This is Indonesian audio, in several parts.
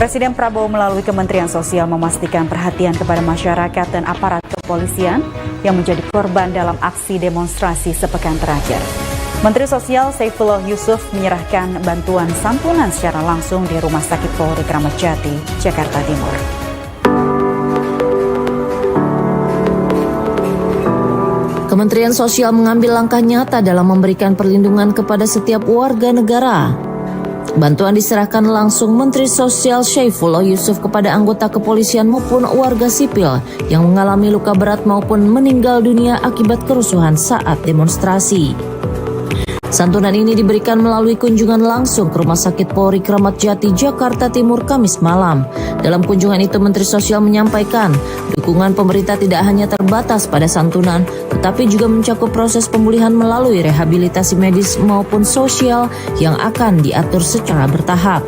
Presiden Prabowo melalui Kementerian Sosial memastikan perhatian kepada masyarakat dan aparat kepolisian yang menjadi korban dalam aksi demonstrasi sepekan terakhir. Menteri Sosial Saifullah Yusuf menyerahkan bantuan santunan secara langsung di Rumah Sakit Polri Kramat Jati, Jakarta Timur. Kementerian Sosial mengambil langkah nyata dalam memberikan perlindungan kepada setiap warga negara. Bantuan diserahkan langsung Menteri Sosial Saifullah Yusuf kepada anggota kepolisian maupun warga sipil yang mengalami luka berat maupun meninggal dunia akibat kerusuhan saat demonstrasi. Santunan ini diberikan melalui kunjungan langsung ke Rumah Sakit Polri Kramat Jati, Jakarta Timur, Kamis malam. Dalam kunjungan itu, Menteri Sosial menyampaikan dukungan pemerintah tidak hanya terbatas pada santunan, tetapi juga mencakup proses pemulihan melalui rehabilitasi medis maupun sosial yang akan diatur secara bertahap.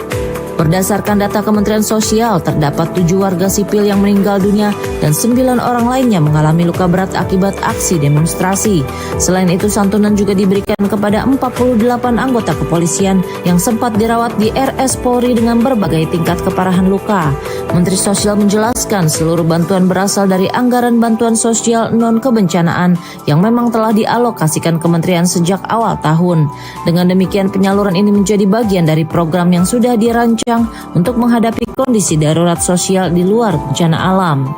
Berdasarkan data Kementerian Sosial, terdapat 7 warga sipil yang meninggal dunia dan 9 orang lainnya mengalami luka berat akibat aksi demonstrasi. Selain itu, santunan juga diberikan kepada 48 anggota kepolisian yang sempat dirawat di RS Polri dengan berbagai tingkat keparahan luka. Menteri Sosial menjelaskan seluruh bantuan berasal dari anggaran bantuan sosial non-kebencanaan yang memang telah dialokasikan kementerian sejak awal tahun. Dengan demikian, penyaluran ini menjadi bagian dari program yang sudah dirancang untuk menghadapi kondisi darurat sosial di luar bencana alam.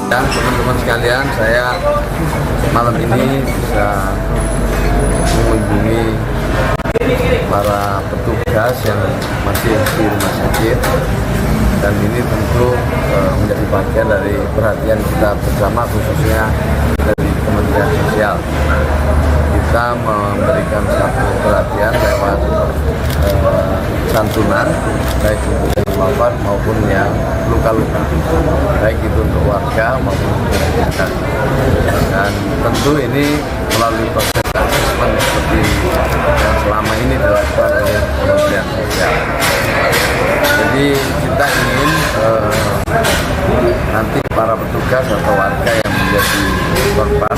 Dan teman-teman sekalian, saya malam ini bisa mengunjungi para petugas yang masih di rumah sakit, dan ini tentu menjadi bagian dari perhatian kita bersama, khususnya dari Kementerian Sosial. Kita memberikan satu perhatian lewat santunan, baik untuk yang wafat maupun yang luka-luka, baik itu untuk warga maupun untuk masyarakat. Dan tentu ini melalui proses asesmen seperti yang selama ini dilakukan oleh Kementerian Sosial. Jadi kita ingin nanti para petugas atau warga yang menjadi korban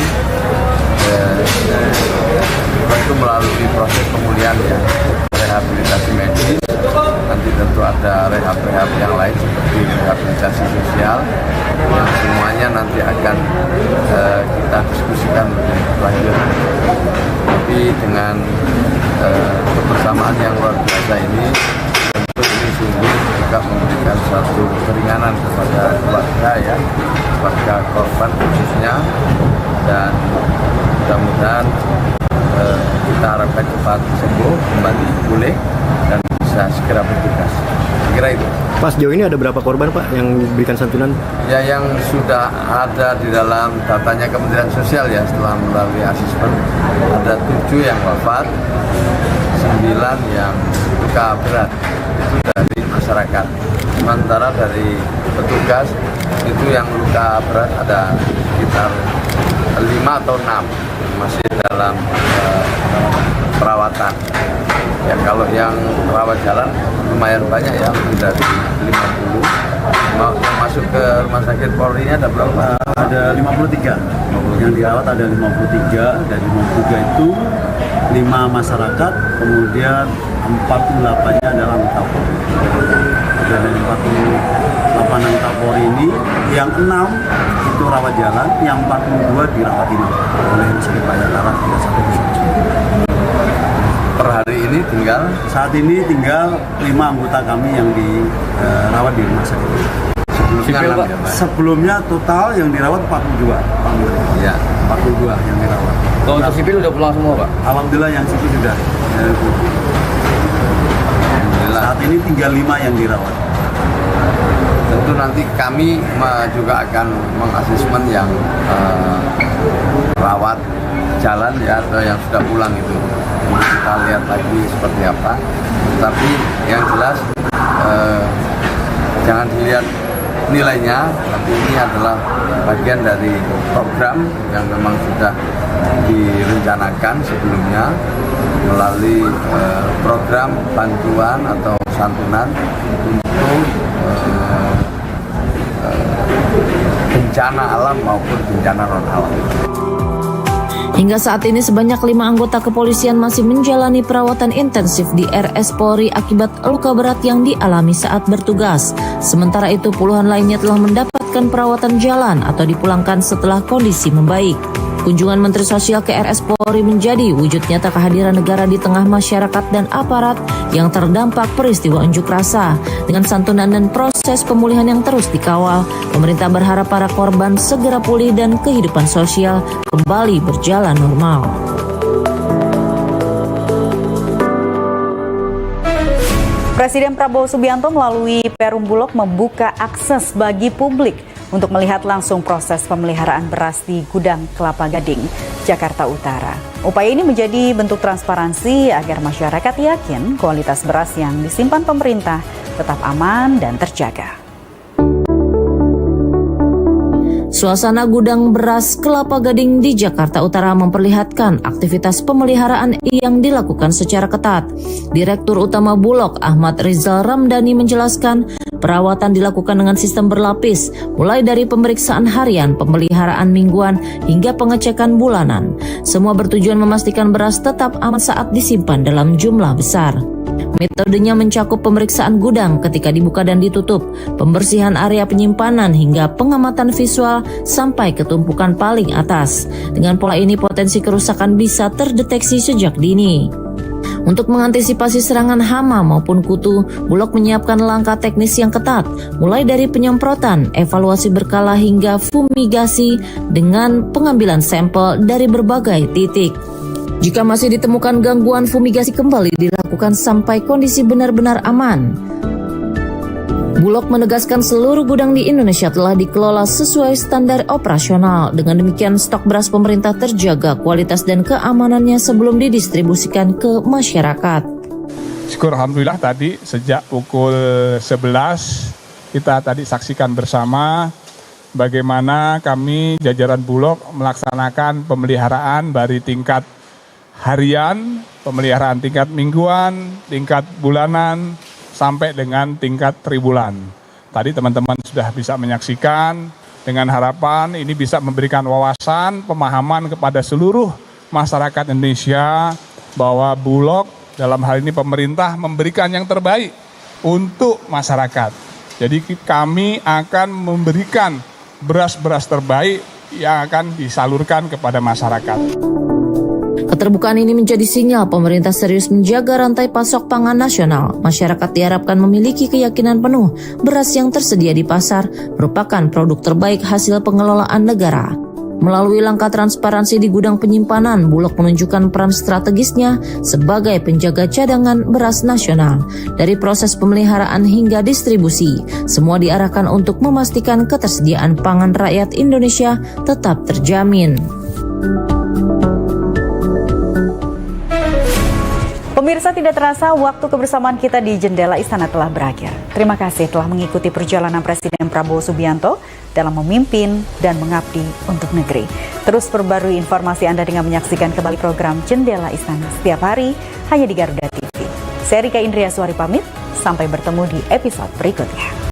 tentu melalui proses pemulihan, ya, rehabilitasi medis, nanti tentu ada rehab-rehab yang lain seperti rehabilitasi sosial yang semuanya nanti akan kita diskusikan lebih lanjut. Tapi dengan kebersamaan yang luar biasa ini, tentu ini sungguh juga memberikan satu keringanan kepada keluarga, ya, keluarga korban khususnya, dan mudah-mudahan kita harapkan cepat sembuh, kembali pulih, dan bisa segera bertugas. Kira itu. Pak, sejauh ini ada berapa korban, Pak, yang diberikan santunan? Ya, yang sudah ada di dalam datanya Kementerian Sosial, ya, setelah melalui asesmen, ada 7 yang wafat, 9 yang luka berat, itu dari masyarakat. Sementara dari petugas itu yang luka berat ada sekitar 5 atau 6 masih dalam perawatan. Ya, kalau yang rawat jalan lumayan banyak, ya, dari 50. Yang masuk ke rumah sakit Polri ini ada berapa? Ada 53. Yang dirawat ada 53, dan 53 itu 5 masyarakat, kemudian 48-nya adalah anggota Polri. Dari 48 anggota Polri ini, yang 6 itu rawat jalan, yang 42 dirawat inap oleh Rumah Sakit Bayangkara 31. Per hari ini saat ini tinggal 5 anggota kami yang dirawat di rumah sakit. Sebelumnya total yang dirawat 42. Ya, 42 yang dirawat. Kalau untuk sipil udah pulang semua, Pak? Alhamdulillah yang sipil sudah. Saat ini tinggal 5 yang dirawat. Tentu nanti kami juga akan mengasesmen yang rawat jalan, ya, atau yang sudah pulang itu. Kita lihat lagi seperti apa. Tapi yang jelas jangan dilihat nilainya, tapi ini adalah bagian dari program yang memang sudah direncanakan sebelumnya melalui program bantuan atau santunan untuk bencana alam maupun bencana non alam. Hingga saat ini sebanyak 5 anggota kepolisian masih menjalani perawatan intensif di RS Polri akibat luka berat yang dialami saat bertugas. Sementara itu puluhan lainnya telah mendapatkan perawatan jalan atau dipulangkan setelah kondisi membaik. Kunjungan Menteri Sosial ke RS Polri menjadi wujud nyata kehadiran negara di tengah masyarakat dan aparat yang terdampak peristiwa unjuk rasa. Dengan santunan dan proses pemulihan yang terus dikawal, pemerintah berharap para korban segera pulih dan kehidupan sosial kembali berjalan normal. Presiden Prabowo Subianto melalui Perum Bulog membuka akses bagi publik untuk melihat langsung proses pemeliharaan beras di Gudang Kelapa Gading, Jakarta Utara. Upaya ini menjadi bentuk transparansi agar masyarakat yakin kualitas beras yang disimpan pemerintah tetap aman dan terjaga. Suasana gudang beras Kelapa Gading di Jakarta Utara memperlihatkan aktivitas pemeliharaan yang dilakukan secara ketat. Direktur Utama Bulog Ahmad Rizal Ramdhani menjelaskan perawatan dilakukan dengan sistem berlapis, mulai dari pemeriksaan harian, pemeliharaan mingguan, hingga pengecekan bulanan. Semua bertujuan memastikan beras tetap aman saat disimpan dalam jumlah besar. Metodenya mencakup pemeriksaan gudang ketika dibuka dan ditutup, pembersihan area penyimpanan hingga pengamatan visual sampai ke tumpukan paling atas. Dengan pola ini potensi kerusakan bisa terdeteksi sejak dini. Untuk mengantisipasi serangan hama maupun kutu, Bulog menyiapkan langkah teknis yang ketat, mulai dari penyemprotan, evaluasi berkala hingga fumigasi dengan pengambilan sampel dari berbagai titik. Jika masih ditemukan gangguan, fumigasi kembali dilakukan sampai kondisi benar-benar aman. Bulog menegaskan seluruh gudang di Indonesia telah dikelola sesuai standar operasional. Dengan demikian, stok beras pemerintah terjaga kualitas dan keamanannya sebelum didistribusikan ke masyarakat. Syukur alhamdulillah tadi sejak pukul 11 kita tadi saksikan bersama bagaimana kami jajaran Bulog melaksanakan pemeliharaan dari tingkat harian, pemeliharaan tingkat mingguan, tingkat bulanan, sampai dengan tingkat tribulan. Tadi teman-teman sudah bisa menyaksikan dengan harapan ini bisa memberikan wawasan, pemahaman kepada seluruh masyarakat Indonesia bahwa Bulog dalam hal ini pemerintah memberikan yang terbaik untuk masyarakat. Jadi kami akan memberikan beras-beras terbaik yang akan disalurkan kepada masyarakat. Keterbukaan ini menjadi sinyal pemerintah serius menjaga rantai pasok pangan nasional. Masyarakat diharapkan memiliki keyakinan penuh beras yang tersedia di pasar merupakan produk terbaik hasil pengelolaan negara. Melalui langkah transparansi di gudang penyimpanan, Bulog menunjukkan peran strategisnya sebagai penjaga cadangan beras nasional. Dari proses pemeliharaan hingga distribusi, semua diarahkan untuk memastikan ketersediaan pangan rakyat Indonesia tetap terjamin. Pemirsa, tidak terasa waktu kebersamaan kita di Jendela Istana telah berakhir. Terima kasih telah mengikuti perjalanan Presiden Prabowo Subianto dalam memimpin dan mengabdi untuk negeri. Terus perbarui informasi Anda dengan menyaksikan kembali program Jendela Istana setiap hari hanya di Garuda TV. Saya Rika Indriaswari pamit, sampai bertemu di episode berikutnya.